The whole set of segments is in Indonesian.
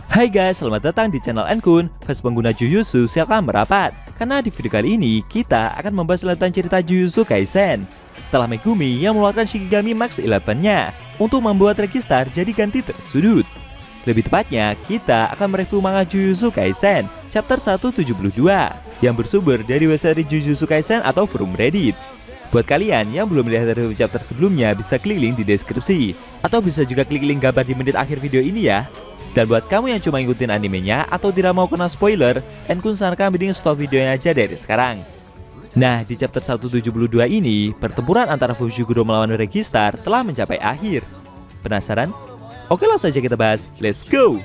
Hai guys, selamat datang di channel Enkun. Fans pengguna Jujutsu silakan merapat, karena di video kali ini kita akan membahas lanjutan cerita Jujutsu Kaisen. Setelah Megumi yang mengeluarkan Shikigami Max 11-nya untuk membuat Registar jadi ganti tersudut. Lebih tepatnya, kita akan mereview manga Jujutsu Kaisen chapter 172 yang bersumber dari website Jujutsu Kaisen atau forum Reddit. Buat kalian yang belum melihat review chapter sebelumnya, bisa klik link di deskripsi, atau bisa juga klik link gambar di menit akhir video ini ya. Dan buat kamu yang cuma ngikutin animenya atau tidak mau kena spoiler, Enkun sarankan mending stop videonya aja dari sekarang. Nah, di chapter 172 ini, pertempuran antara Fushiguro melawan Registar telah mencapai akhir. Penasaran? Oke, langsung saja kita bahas. Let's go!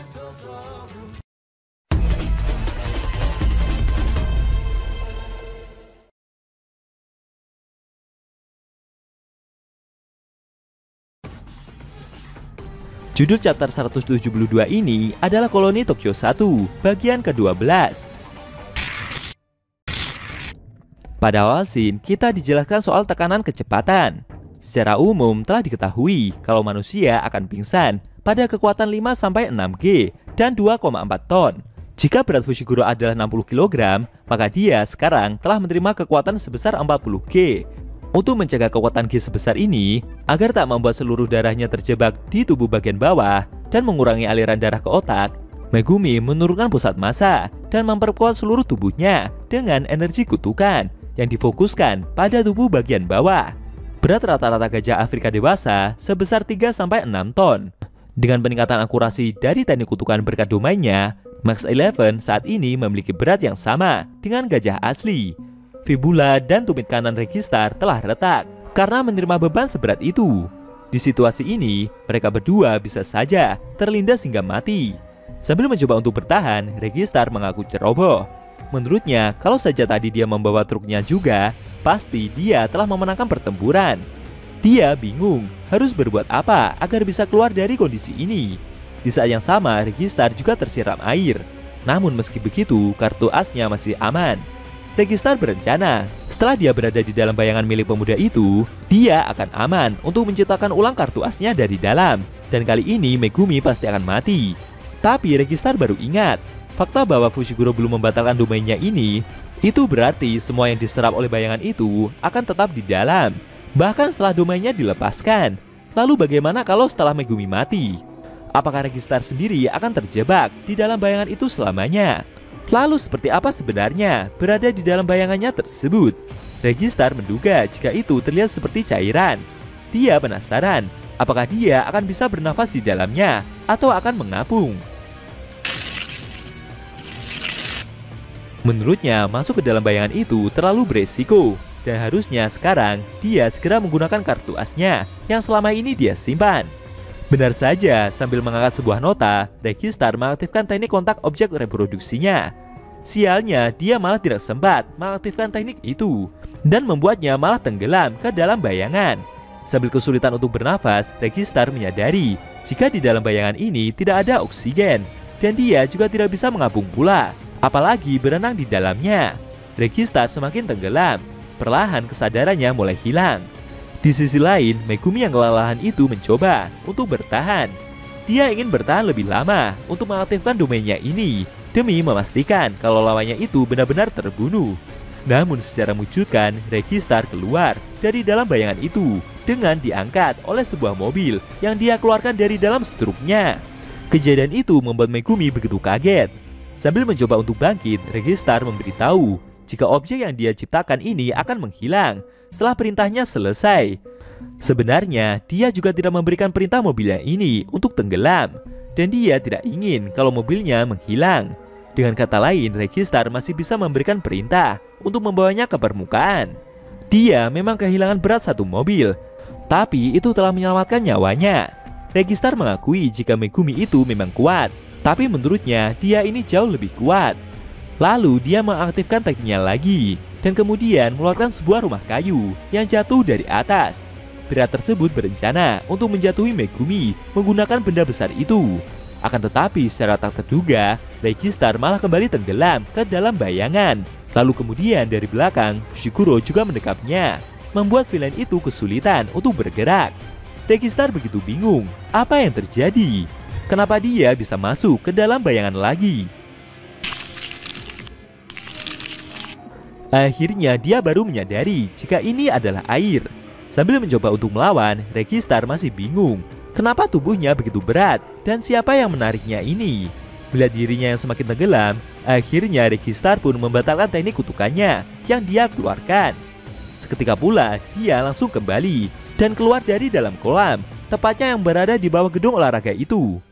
Judul chapter 172 ini adalah Koloni Tokyo 1, bagian ke-12. Pada awal scene, kita dijelaskan soal tekanan kecepatan. Secara umum telah diketahui kalau manusia akan pingsan pada kekuatan 5-6G dan 2,4 ton. Jika berat Fushiguro adalah 60 kg, maka dia sekarang telah menerima kekuatan sebesar 40G. Untuk mencegah kekuatan G sebesar ini, agar tak membuat seluruh darahnya terjebak di tubuh bagian bawah dan mengurangi aliran darah ke otak, Megumi menurunkan pusat massa dan memperkuat seluruh tubuhnya dengan energi kutukan yang difokuskan pada tubuh bagian bawah. Berat rata-rata gajah Afrika dewasa sebesar 3-6 ton. Dengan peningkatan akurasi dari teknik kutukan berkat domainnya, Max 11 saat ini memiliki berat yang sama dengan gajah asli. Fibula dan tumit kanan Registar telah retak karena menerima beban seberat itu. Di situasi ini, mereka berdua bisa saja terlindas hingga mati. Sambil mencoba untuk bertahan, Registar mengaku ceroboh. Menurutnya, kalau saja tadi dia membawa truknya juga, pasti dia telah memenangkan pertempuran. Dia bingung harus berbuat apa agar bisa keluar dari kondisi ini. Di saat yang sama, Registar juga tersiram air. Namun meski begitu, kartu asnya masih aman. Registar berencana, setelah dia berada di dalam bayangan milik pemuda itu, dia akan aman untuk menciptakan ulang kartu asnya dari dalam. Dan kali ini Megumi pasti akan mati. Tapi Registar baru ingat, fakta bahwa Fushiguro belum membatalkan domainnya ini, itu berarti semua yang diserap oleh bayangan itu akan tetap di dalam, bahkan setelah domainnya dilepaskan. Lalu bagaimana kalau setelah Megumi mati? Apakah Registar sendiri akan terjebak di dalam bayangan itu selamanya? Lalu seperti apa sebenarnya berada di dalam bayangannya tersebut? Registar menduga jika itu terlihat seperti cairan. Dia penasaran, apakah dia akan bisa bernafas di dalamnya atau akan mengapung. Menurutnya, masuk ke dalam bayangan itu terlalu beresiko, dan harusnya sekarang dia segera menggunakan kartu asnya yang selama ini dia simpan. Benar saja, sambil mengangkat sebuah nota, Registar mengaktifkan teknik kontak objek reproduksinya. Sialnya, dia malah tidak sempat mengaktifkan teknik itu dan membuatnya malah tenggelam ke dalam bayangan. Sambil kesulitan untuk bernafas, Registar menyadari jika di dalam bayangan ini tidak ada oksigen dan dia juga tidak bisa mengapung pula, apalagi berenang di dalamnya. Registar semakin tenggelam, perlahan kesadarannya mulai hilang. Di sisi lain, Megumi yang kelelahan itu mencoba untuk bertahan. Dia ingin bertahan lebih lama untuk mengaktifkan domainnya ini demi memastikan kalau lawannya itu benar-benar terbunuh. Namun secara mengejutkan, Registar keluar dari dalam bayangan itu dengan diangkat oleh sebuah mobil yang dia keluarkan dari dalam struknya. Kejadian itu membuat Megumi begitu kaget. Sambil mencoba untuk bangkit, Registar memberitahu jika objek yang dia ciptakan ini akan menghilang setelah perintahnya selesai. Sebenarnya, dia juga tidak memberikan perintah mobilnya ini untuk tenggelam, dan dia tidak ingin kalau mobilnya menghilang. Dengan kata lain, Registar masih bisa memberikan perintah untuk membawanya ke permukaan. Dia memang kehilangan berat satu mobil, tapi itu telah menyelamatkan nyawanya. Registar mengakui jika Megumi itu memang kuat, tapi menurutnya dia ini jauh lebih kuat. Lalu dia mengaktifkan tekniknya lagi dan kemudian mengeluarkan sebuah rumah kayu yang jatuh dari atas. Pria tersebut berencana untuk menjatuhi Megumi menggunakan benda besar itu. Akan tetapi secara tak terduga, Registar malah kembali tenggelam ke dalam bayangan. Lalu kemudian dari belakang, Fushiguro juga mendekapnya, membuat villain itu kesulitan untuk bergerak. Registar begitu bingung apa yang terjadi. Kenapa dia bisa masuk ke dalam bayangan lagi? Akhirnya dia baru menyadari jika ini adalah air. Sambil mencoba untuk melawan, Registar masih bingung kenapa tubuhnya begitu berat dan siapa yang menariknya ini. Melihat dirinya yang semakin tenggelam, akhirnya Registar pun membatalkan teknik kutukannya yang dia keluarkan. Seketika pula dia langsung kembali dan keluar dari dalam kolam, tepatnya yang berada di bawah gedung olahraga itu.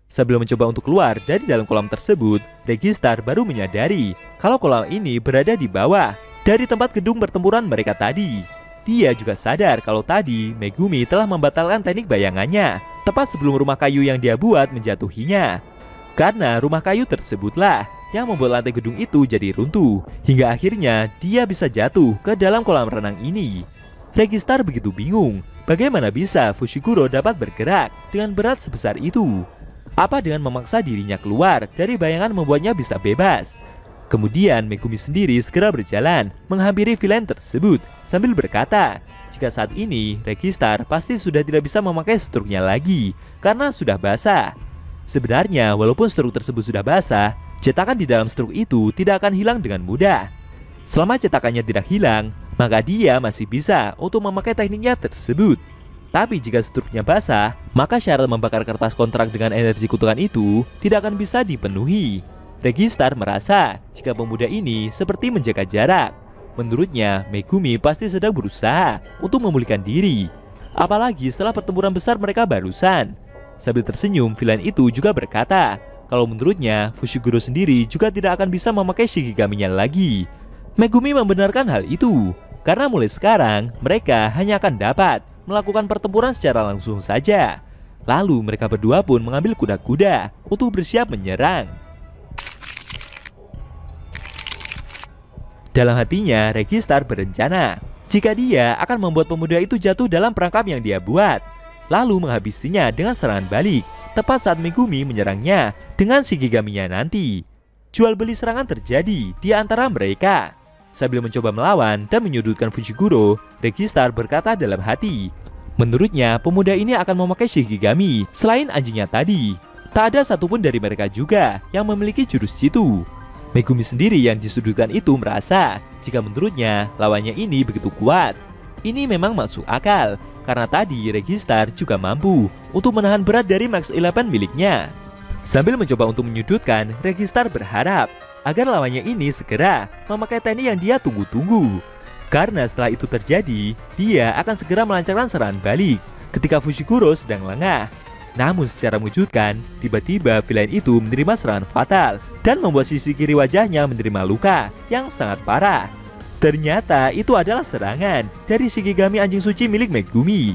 Sebelum mencoba untuk keluar dari dalam kolam tersebut, Registar baru menyadari kalau kolam ini berada di bawah dari tempat gedung pertempuran mereka tadi. Dia juga sadar kalau tadi Megumi telah membatalkan teknik bayangannya tepat sebelum rumah kayu yang dia buat menjatuhinya. Karena rumah kayu tersebutlah yang membuat lantai gedung itu jadi runtuh, hingga akhirnya dia bisa jatuh ke dalam kolam renang ini. Registar begitu bingung bagaimana bisa Fushiguro dapat bergerak dengan berat sebesar itu. Apa dengan memaksa dirinya keluar dari bayangan membuatnya bisa bebas? Kemudian Megumi sendiri segera berjalan menghampiri villain tersebut sambil berkata, jika saat ini Registar pasti sudah tidak bisa memakai struknya lagi karena sudah basah. Sebenarnya walaupun struk tersebut sudah basah, cetakan di dalam struk itu tidak akan hilang dengan mudah. Selama cetakannya tidak hilang, maka dia masih bisa untuk memakai tekniknya tersebut. Tapi jika struknya basah, maka syarat membakar kertas kontrak dengan energi kutukan itu tidak akan bisa dipenuhi. Registar merasa jika pemuda ini seperti menjaga jarak. Menurutnya, Megumi pasti sedang berusaha untuk memulihkan diri. Apalagi setelah pertempuran besar mereka barusan. Sambil tersenyum, villain itu juga berkata kalau menurutnya Fushiguro sendiri juga tidak akan bisa memakai Shikigami-nya lagi. Megumi membenarkan hal itu, karena mulai sekarang mereka hanya akan dapat melakukan pertempuran secara langsung saja. Lalu mereka berdua pun mengambil kuda-kuda untuk bersiap menyerang. Dalam hatinya, Registar berencana jika dia akan membuat pemuda itu jatuh dalam perangkap yang dia buat, lalu menghabisinya dengan serangan balik tepat saat Megumi menyerangnya dengan Shikigami-nya nanti. Jual beli serangan terjadi di antara mereka. Sambil mencoba melawan dan menyudutkan Fushiguro, Registar berkata dalam hati, menurutnya pemuda ini akan memakai Shikigami selain anjingnya tadi. Tak ada satupun dari mereka juga yang memiliki jurus jitu. Megumi sendiri yang disudutkan itu merasa jika menurutnya lawannya ini begitu kuat. Ini memang masuk akal, karena tadi Registar juga mampu untuk menahan berat dari Max 11 miliknya. Sambil mencoba untuk menyudutkan, Registar berharap agar lawannya ini segera memakai teknik yang dia tunggu-tunggu. Karena setelah itu terjadi, dia akan segera melancarkan serangan balik ketika Fushiguro sedang lengah. Namun secara mengejutkan, tiba-tiba villain itu menerima serangan fatal dan membuat sisi kiri wajahnya menerima luka yang sangat parah. Ternyata itu adalah serangan dari Shikigami anjing suci milik Megumi.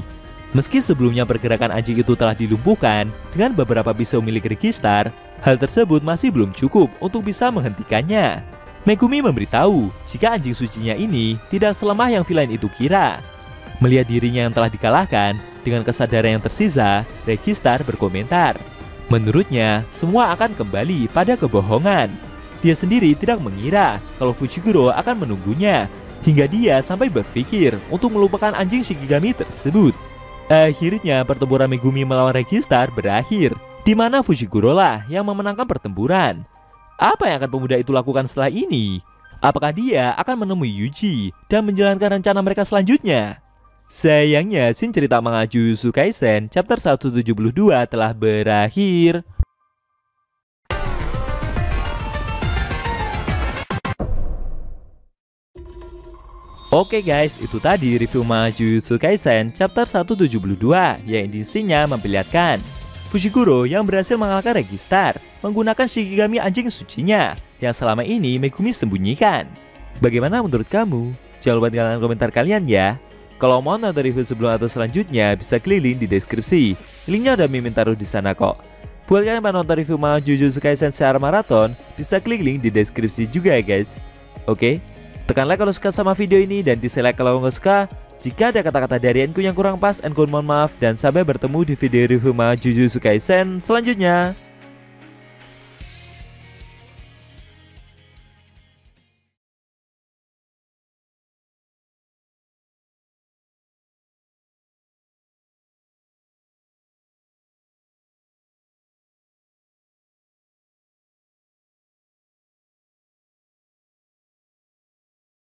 Meski sebelumnya pergerakan anjing itu telah dilumpuhkan dengan beberapa pisau milik Registar, hal tersebut masih belum cukup untuk bisa menghentikannya. Megumi memberitahu jika anjing sucinya ini tidak selemah yang villain itu kira. Melihat dirinya yang telah dikalahkan, dengan kesadaran yang tersisa, Registar berkomentar. Menurutnya, semua akan kembali pada kebohongan. Dia sendiri tidak mengira kalau Fushiguro akan menunggunya, hingga dia sampai berpikir untuk melupakan anjing Shikigami tersebut. Akhirnya pertempuran Megumi melawan Registar berakhir, di mana Fushiguro lah yang memenangkan pertempuran. Apa yang akan pemuda itu lakukan setelah ini? Apakah dia akan menemui Yuji dan menjalankan rencana mereka selanjutnya? Sayangnya, scene cerita manga Jujutsu Kaisen chapter 172 telah berakhir. Oke guys, itu tadi review manga Jujutsu Kaisen chapter 172 yang intinya memperlihatkan Fushiguro yang berhasil mengalahkan Registar menggunakan Shikigami anjing sucinya yang selama ini Megumi sembunyikan. Bagaimana menurut kamu? Jangan lupa tinggalkan komentar kalian ya. Kalau mau nonton review sebelum atau selanjutnya bisa klik link di deskripsi. Linknya udah Mimin taruh di sana kok. Buat kalian yang nonton review manga Jujutsu Kaisen secara maraton, bisa klik link di deskripsi juga ya guys. Oke? Tekan like kalau suka sama video ini dan dislike kalau nggak suka. Jika ada kata-kata dari Enku yang kurang pas, Enku mohon maaf dan sampai bertemu di video review manga Jujutsu Kaisen selanjutnya.